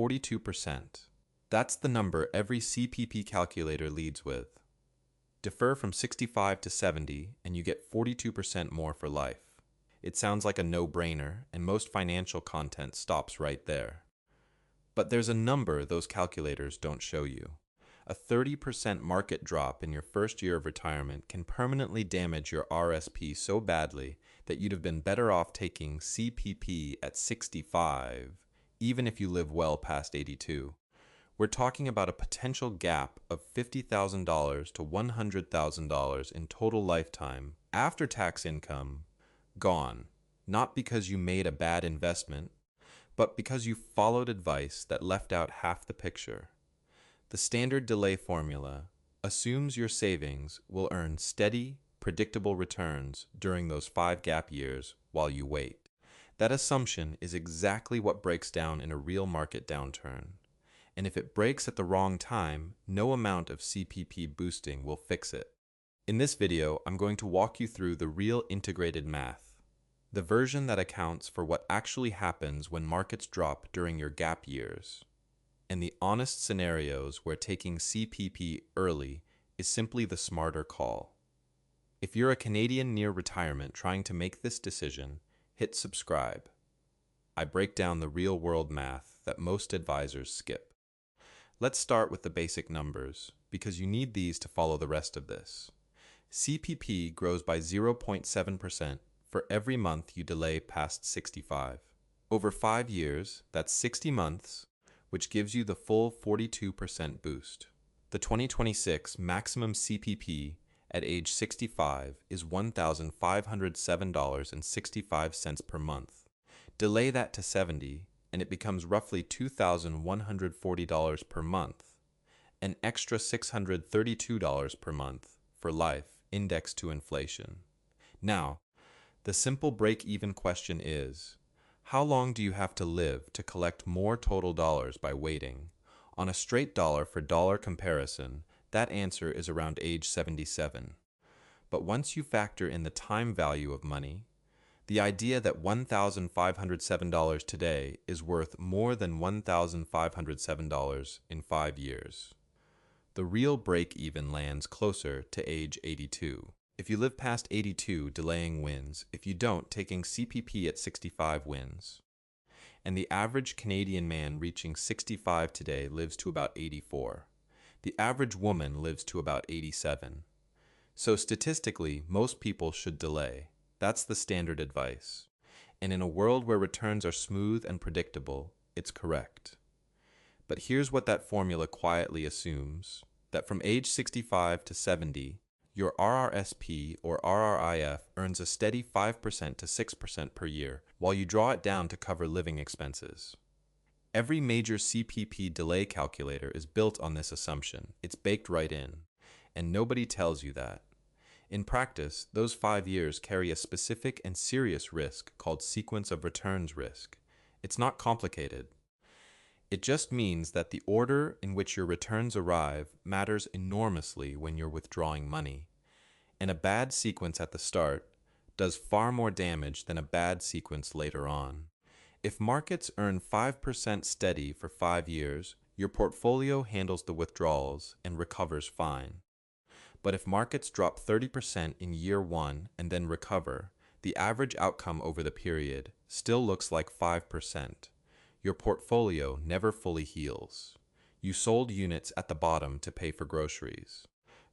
42%. That's the number every CPP calculator leads with. Defer from 65 to 70 and you get 42% more for life. It sounds like a no-brainer, and most financial content stops right there. But there's a number those calculators don't show you. A 30% market drop in your first year of retirement can permanently damage your RSP so badly that you'd have been better off taking CPP at 65, even if you live well past 82. We're talking about a potential gap of $50,000 to $100,000 in total lifetime after-tax income gone, not because you made a bad investment, but because you followed advice that left out half the picture. The standard delay formula assumes your savings will earn steady, predictable returns during those 5 gap years while you wait. That assumption is exactly what breaks down in a real market downturn. And if it breaks at the wrong time, no amount of CPP boosting will fix it. In this video, I'm going to walk you through the real integrated math, the version that accounts for what actually happens when markets drop during your gap years, and the honest scenarios where taking CPP early is simply the smarter call. If you're a Canadian near retirement trying to make this decision, hit subscribe. I break down the real-world math that most advisors skip. Let's start with the basic numbers, because you need these to follow the rest of this. CPP grows by 0.7% for every month you delay past 65. Over 5 years, that's 60 months, which gives you the full 42% boost. The 2026 maximum CPP at age 65 is $1,507.65 per month. Delay that to 70, and it becomes roughly $2,140 per month, an extra $632 per month for life indexed to inflation. Now, the simple break-even question is, how long do you have to live to collect more total dollars by waiting? On a straight dollar for dollar comparison, that answer is around age 77. But once you factor in the time value of money, the idea that $1,507 today is worth more than $1,507 in 5 years. The real break-even lands closer to age 82. If you live past 82, delaying wins. If you don't, taking CPP at 65 wins. And the average Canadian man reaching 65 today lives to about 84. The average woman lives to about 87. So statistically, most people should delay. That's the standard advice. And in a world where returns are smooth and predictable, it's correct. But here's what that formula quietly assumes, that from age 65 to 70, your RRSP or RRIF earns a steady 5% to 6% per year, while you draw it down to cover living expenses. Every major CPP delay calculator is built on this assumption. It's baked right in, and nobody tells you that. In practice, those 5 years carry a specific and serious risk called sequence of returns risk. It's not complicated. It just means that the order in which your returns arrive matters enormously when you're withdrawing money, and a bad sequence at the start does far more damage than a bad sequence later on. If markets earn 5% steady for 5 years, your portfolio handles the withdrawals and recovers fine. But if markets drop 30% in year 1 and then recover, the average outcome over the period still looks like 5%. Your portfolio never fully heals. You sold units at the bottom to pay for groceries.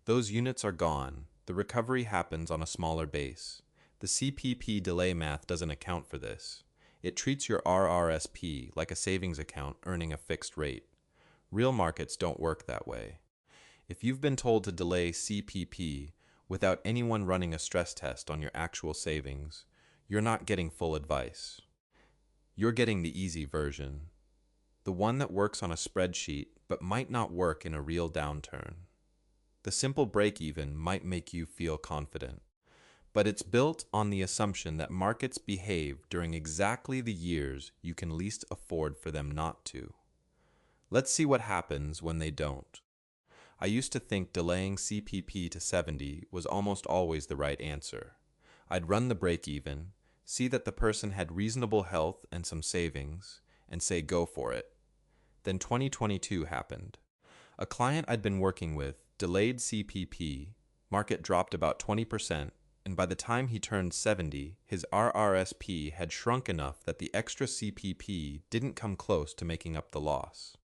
Those units are gone. The recovery happens on a smaller base. The CPP delay math doesn't account for this. It treats your RRSP like a savings account earning a fixed rate. Real markets don't work that way. If you've been told to delay CPP without anyone running a stress test on your actual savings, you're not getting full advice. You're getting the easy version, the one that works on a spreadsheet but might not work in a real downturn. The simple break-even might make you feel confident, but it's built on the assumption that markets behave during exactly the years you can least afford for them not to. Let's see what happens when they don't. I used to think delaying CPP to 70 was almost always the right answer. I'd run the break-even, see that the person had reasonable health and some savings, and say go for it. Then 2022 happened. A client I'd been working with delayed CPP, market dropped about 20%, and by the time he turned 70, his RRSP had shrunk enough that the extra CPP didn't come close to making up the loss.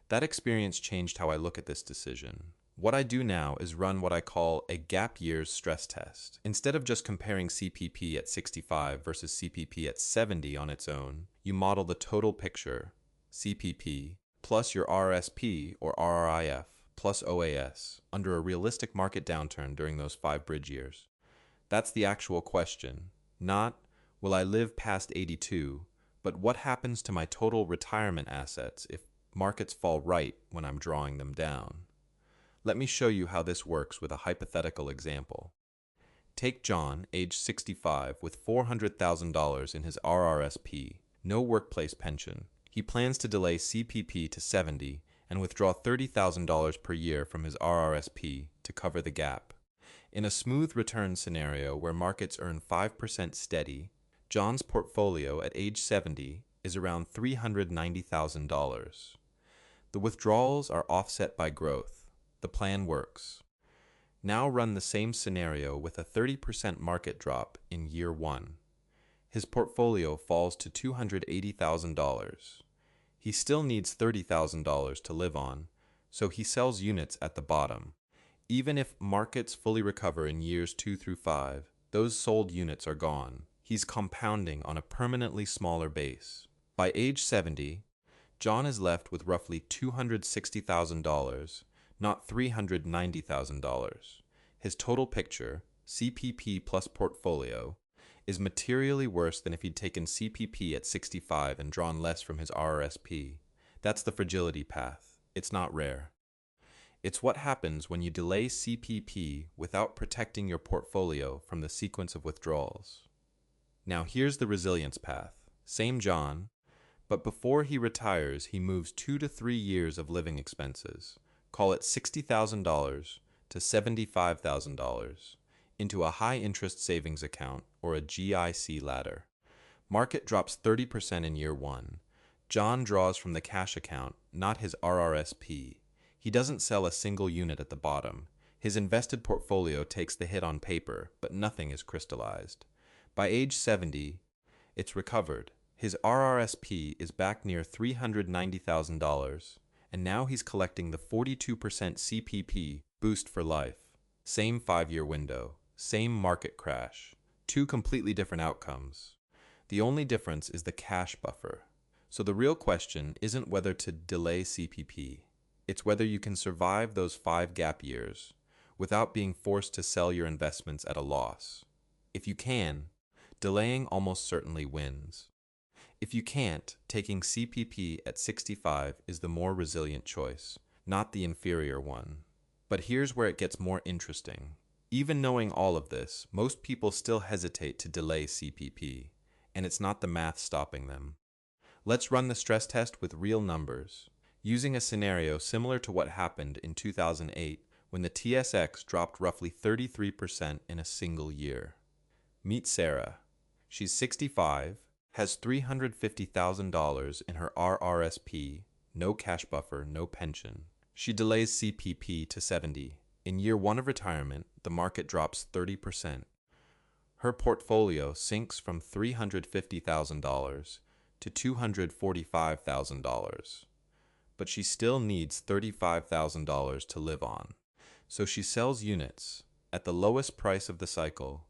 That experience changed how I look at this decision. What I do now is run what I call a gap years stress test. Instead of just comparing CPP at 65 versus CPP at 70 on its own, you model the total picture, CPP, plus your RRSP or RRIF, plus OAS, under a realistic market downturn during those 5 bridge years. That's the actual question. Not, will I live past 82, but what happens to my total retirement assets if markets fall right when I'm drawing them down? Let me show you how this works with a hypothetical example. Take John, age 65, with $400,000 in his RRSP, no workplace pension. He plans to delay CPP to 70 and withdraw $30,000 per year from his RRSP to cover the gap. In a smooth return scenario where markets earn 5% steady, John's portfolio at age 70 is around $390,000. The withdrawals are offset by growth. The plan works. Now run the same scenario with a 30% market drop in year 1. His portfolio falls to $280,000. He still needs $30,000 to live on, so he sells units at the bottom. Even if markets fully recover in years 2 through 5, those sold units are gone. He's compounding on a permanently smaller base. By age 70, John is left with roughly $260,000, not $390,000. His total picture, CPP plus portfolio, is materially worse than if he'd taken CPP at 65 and drawn less from his RRSP. That's the fragility path. It's not rare. It's what happens when you delay CPP without protecting your portfolio from the sequence of withdrawals. Now here's the resilience path. Same John, but before he retires, he moves 2 to 3 years of living expenses, call it $60,000 to $75,000, into a high-interest savings account or a GIC ladder. Market drops 30% in year 1. John draws from the cash account, not his RRSP. He doesn't sell a single unit at the bottom. His invested portfolio takes the hit on paper, but nothing is crystallized. By age 70, it's recovered. His RRSP is back near $390,000, and now he's collecting the 42% CPP boost for life. Same 5-year window, same market crash, 2 completely different outcomes. The only difference is the cash buffer. So the real question isn't whether to delay CPP. It's whether you can survive those 5 gap years without being forced to sell your investments at a loss. If you can, delaying almost certainly wins. If you can't, taking CPP at 65 is the more resilient choice, not the inferior one. But here's where it gets more interesting. Even knowing all of this, most people still hesitate to delay CPP, and it's not the math stopping them. Let's run the stress test with real numbers, using a scenario similar to what happened in 2008 when the TSX dropped roughly 33% in a single year. Meet Sarah. She's 65, has $350,000 in her RRSP, no cash buffer, no pension. She delays CPP to 70. In year 1 of retirement, the market drops 30%. Her portfolio sinks from $350,000 to $245,000. But she still needs $35,000 to live on. So she sells units at the lowest price of the cycle,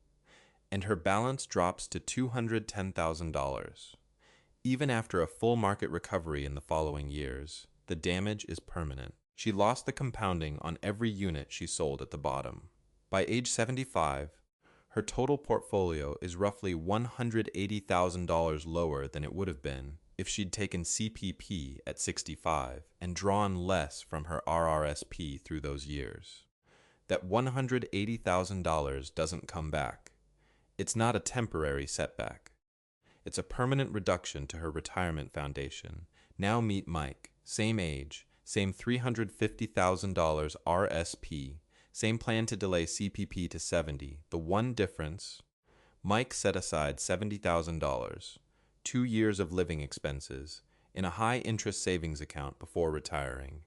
and her balance drops to $210,000. Even after a full market recovery in the following years, the damage is permanent. She lost the compounding on every unit she sold at the bottom. By age 75, her total portfolio is roughly $180,000 lower than it would have been if she'd taken CPP at 65 and drawn less from her RRSP through those years. That $180,000 doesn't come back. It's not a temporary setback. It's a permanent reduction to her retirement foundation. Now meet Mike, same age, same $350,000 RSP, same plan to delay CPP to 70. The one difference, Mike set aside $70,000, 2 years of living expenses, in a high-interest savings account before retiring.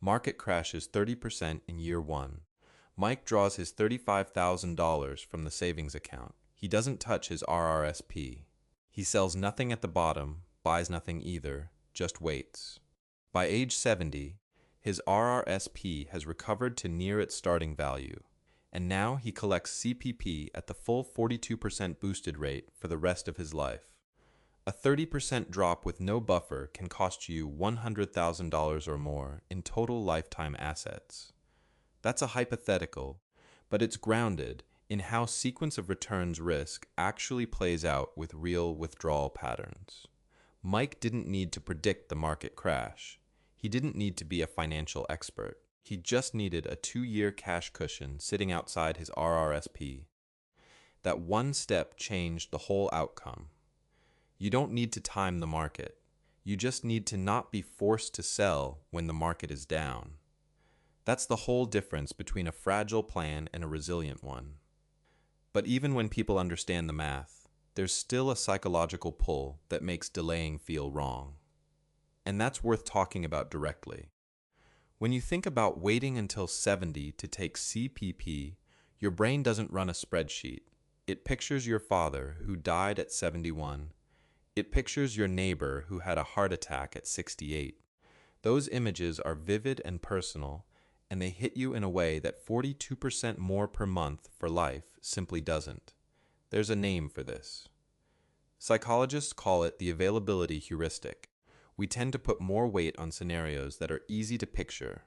Market crashes 30% in year one. Mike draws his $35,000 from the savings account. He doesn't touch his RRSP. He sells nothing at the bottom, buys nothing either, just waits. By age 70, his RRSP has recovered to near its starting value, and now he collects CPP at the full 42% boosted rate for the rest of his life. A 30% drop with no buffer can cost you $100,000 or more in total lifetime assets. That's a hypothetical, but it's grounded in how sequence of returns risk actually plays out with real withdrawal patterns. Mike didn't need to predict the market crash. He didn't need to be a financial expert. He just needed a 2-year cash cushion sitting outside his RRSP. That one step changed the whole outcome. You don't need to time the market. You just need to not be forced to sell when the market is down. That's the whole difference between a fragile plan and a resilient one. But even when people understand the math, there's still a psychological pull that makes delaying feel wrong. And that's worth talking about directly. When you think about waiting until 70 to take CPP, your brain doesn't run a spreadsheet. It pictures your father who died at 71. It pictures your neighbor who had a heart attack at 68. Those images are vivid and personal, and they hit you in a way that 42% more per month for life simply doesn't. There's a name for this. Psychologists call it the availability heuristic. We tend to put more weight on scenarios that are easy to picture.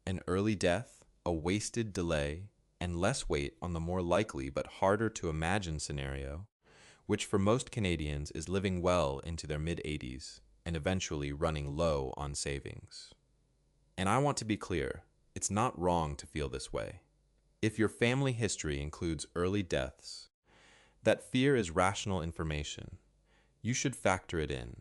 An early death, a wasted delay, and less weight on the more likely but harder to imagine scenario, which for most Canadians is living well into their mid-80s and eventually running low on savings. And I want to be clear, it's not wrong to feel this way. If your family history includes early deaths, that fear is rational information. You should factor it in.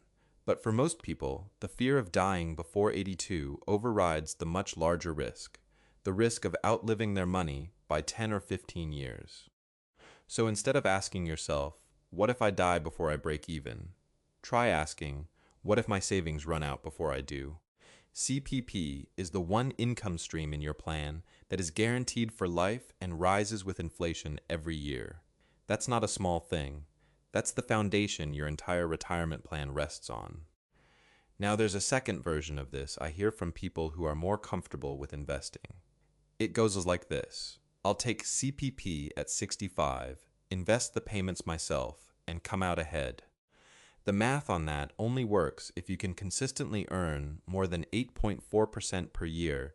But for most people, the fear of dying before 82 overrides the much larger risk, the risk of outliving their money by 10 or 15 years. So instead of asking yourself, what if I die before I break even? Try asking, what if my savings run out before I do? CPP is the one income stream in your plan that is guaranteed for life and rises with inflation every year. That's not a small thing. That's the foundation your entire retirement plan rests on. Now there's a second version of this I hear from people who are more comfortable with investing. It goes like this. I'll take CPP at 65, invest the payments myself, and come out ahead. The math on that only works if you can consistently earn more than 8.4% per year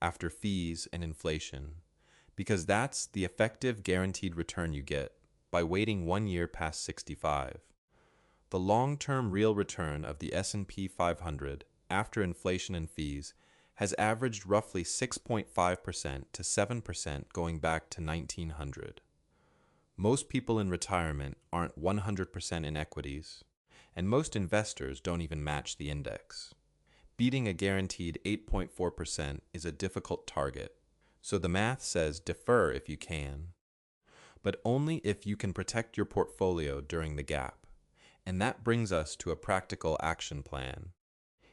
after fees and inflation, because that's the effective guaranteed return you get by waiting 1 year past 65. The long-term real return of the S&P 500 after inflation and fees has averaged roughly 6.5% to 7% going back to 1900. Most people in retirement aren't 100% in equities, and most investors don't even match the index. Beating a guaranteed 8.4% is a difficult target, so the math says defer if you can, but only if you can protect your portfolio during the gap. And that brings us to a practical action plan.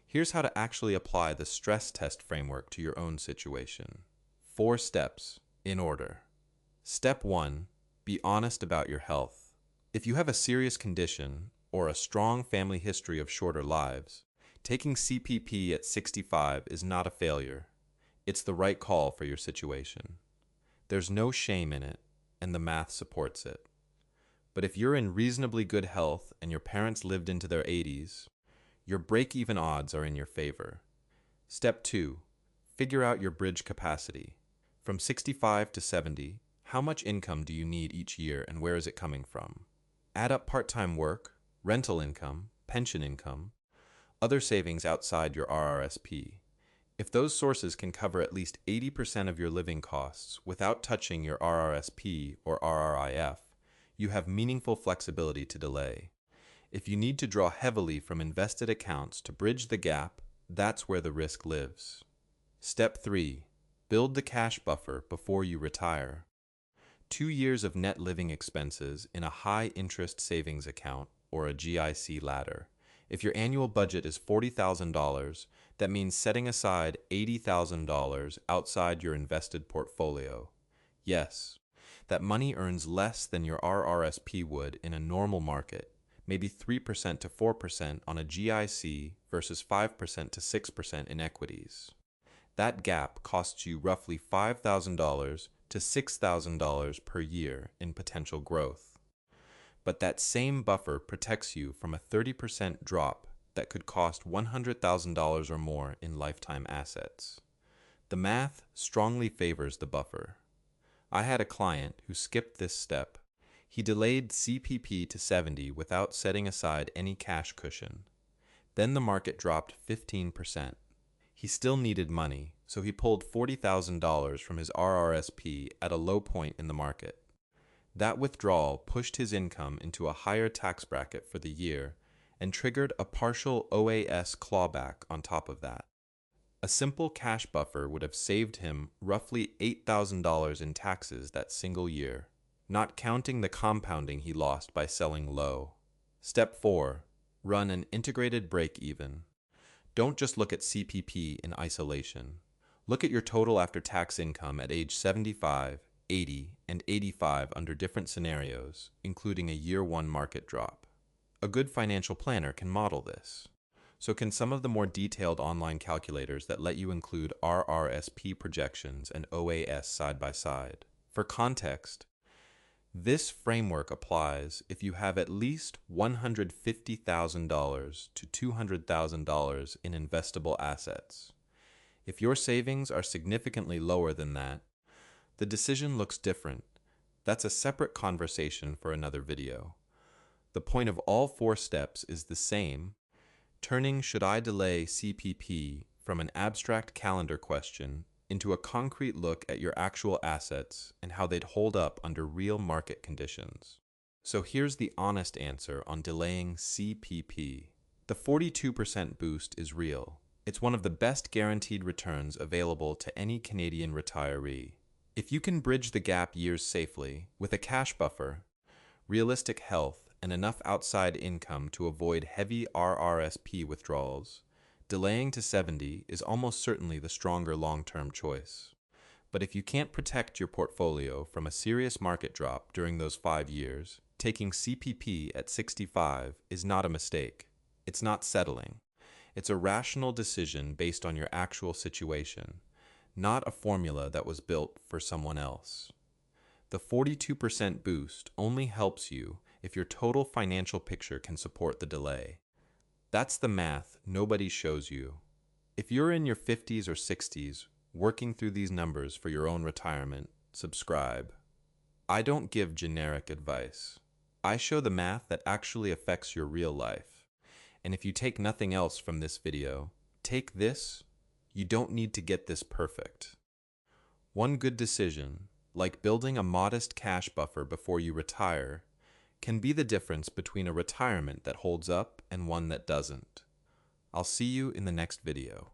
Here's how to actually apply the stress test framework to your own situation. 4 steps, in order. Step 1, be honest about your health. If you have a serious condition or a strong family history of shorter lives, taking CPP at 65 is not a failure. It's the right call for your situation. There's no shame in it, and the math supports it. But if you're in reasonably good health and your parents lived into their 80s, your break-even odds are in your favor. Step 2, figure out your bridge capacity. From 65 to 70, how much income do you need each year and where is it coming from? Add up part-time work, rental income, pension income, other savings outside your RRSP. If those sources can cover at least 80% of your living costs without touching your RRSP or RRIF, you have meaningful flexibility to delay. If you need to draw heavily from invested accounts to bridge the gap, that's where the risk lives. Step 3, build the cash buffer before you retire. 2 years of net living expenses in a high-interest savings account or a GIC ladder If your annual budget is $40,000, that means setting aside $80,000 outside your invested portfolio. Yes, that money earns less than your RRSP would in a normal market, maybe 3% to 4% on a GIC versus 5% to 6% in equities. That gap costs you roughly $5,000 to $6,000 per year in potential growth. But that same buffer protects you from a 30% drop that could cost $100,000 or more in lifetime assets. The math strongly favors the buffer. I had a client who skipped this step. He delayed CPP to 70 without setting aside any cash cushion. Then the market dropped 15%. He still needed money, so he pulled $40,000 from his RRSP at a low point in the market. That withdrawal pushed his income into a higher tax bracket for the year and triggered a partial OAS clawback on top of that. A simple cash buffer would have saved him roughly $8,000 in taxes that single year, not counting the compounding he lost by selling low. Step 4. Run an integrated break-even. Don't just look at CPP in isolation. Look at your total after-tax income at age 75, 80, and 85 under different scenarios, including a year 1 market drop. A good financial planner can model this. So can some of the more detailed online calculators that let you include RRSP projections and OAS side by side. For context, this framework applies if you have at least $150,000 to $200,000 in investable assets. If your savings are significantly lower than that, the decision looks different. That's a separate conversation for another video. The point of all 4 steps is the same: turning "should I delay CPP" from an abstract calendar question into a concrete look at your actual assets and how they'd hold up under real market conditions. So here's the honest answer on delaying CPP. The 42% boost is real. It's one of the best guaranteed returns available to any Canadian retiree. If you can bridge the gap years safely with a cash buffer, realistic health, and enough outside income to avoid heavy RRSP withdrawals, delaying to 70 is almost certainly the stronger long-term choice. But if you can't protect your portfolio from a serious market drop during those 5 years, taking CPP at 65 is not a mistake. It's not settling. It's a rational decision based on your actual situation, not a formula that was built for someone else. The 42% boost only helps you if your total financial picture can support the delay. That's the math nobody shows you. If you're in your 50s or 60s working through these numbers for your own retirement, subscribe. I don't give generic advice. I show the math that actually affects your real life. And if you take nothing else from this video, take this. You don't need to get this perfect. One good decision, like building a modest cash buffer before you retire, can be the difference between a retirement that holds up and one that doesn't. I'll see you in the next video.